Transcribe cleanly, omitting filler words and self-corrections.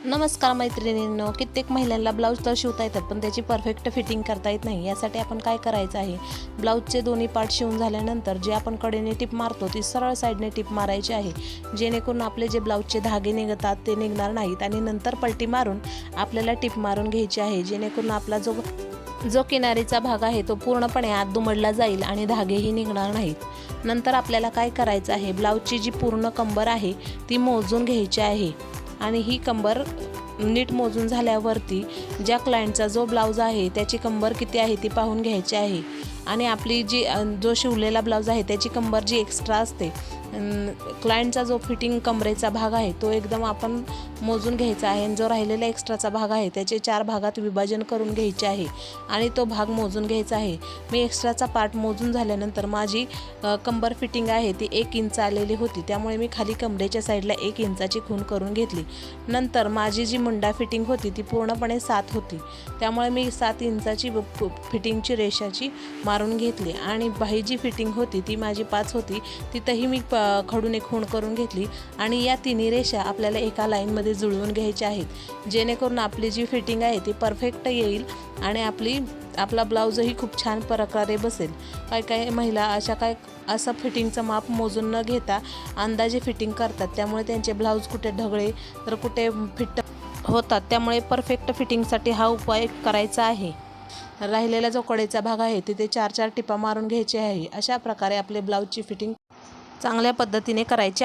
नमस्कार मैत्रिणींनो, कित्येक महिलांना ब्लाऊज तर शिवता येतात पण त्याची परफेक्ट फिटिंग करता येत नाही। यासाठी आपण काय करायचं आहे, ब्लाऊजचे दोन्ही पार्ट शिवून झाल्यानंतर जे आपण कडेने टिप मारतो ती सरळ साईडने टिप मारायची आहे, जेणेकरून आपले जे ब्लाऊजचे धागे निघतात ते निघणार नाहीत। आणि नंतर पलटी मारून आपल्याला टिप मारून घ्यायची आहे, जेणेकरून आपला जो किनारीचा भाग आहे तो पूर्णपणे आत दुमडला जाईल आणि धागेही निघणार नाहीत। नंतर आपल्याला काय करायचं आहे, ब्लाऊजची जी पूर्ण कंबर आहे ती मोजून घ्यायची आहे आणि ही कंबर नीट मोजून झाल्यावरती ज्या क्लायंटचा जो ब्लाऊज आहे त्याची कंबर किती आहे ती पाहून घ्यायची आहे। आणि आपली जी जो शिवलेला ब्लाऊज आहे त्याची कंबर जी एक्स्ट्रा असते, क्लायंटचा जो फिटिंग कमरेचा भाग आहे तो एकदम आपण मोजून घ्यायचा आहे आणि जो राहिलेला एक्स्ट्राचा भाग आहे त्याचे 4 भागात विभाजन करून घ्यायचे आहे आणि तो भाग मोजून घ्यायचा आहे। मी एक्स्ट्राचा पार्ट मोजून झाल्यानंतर माझी कंबर फिटिंग आहे ती 1 इंच आलेली होती, त्यामुळे मी खाली कमरेच्या साईडला 1 इंचाची खूण करून घेतली। नंतर माझी जी मुंडा फिटिंग होती ती पूर्णपणे 7 होती, त्यामुळे मी 7 इंचाची फिटिंगची रेषाची मारून घेतली आणि बाही जी फिटिंग होती ती माझी 5 होती, तिथंही मी खडून एक खूण करून घेतली आणि या तिन्ही रेषा आपल्याला एका लाईनमध्ये जुळवून घ्यायच्या आहेत, जेणेकरून आपली जी फिटिंग आहे ती परफेक्ट येईल आणि आपला ब्लाऊजही खूप छान प्रकारे बसेल। काही महिला असं फिटिंगचं माप मोजून न घेता अंदाजे फिटिंग करतात, त्यामुळे त्यांचे ब्लाऊज कुठे ढगळे तर कुठे फिट होतात, त्यामुळे परफेक्ट फिटिंगसाठी हा उपाय करायचा आहे। राहिलेला जो कडेचा भाग आहे तिथे 4-4 टिपा मारून घ्यायचे आहे। अशा प्रकारे आपले ब्लाऊजची फिटिंग चांगल्या पद्धतीने करायची आहे।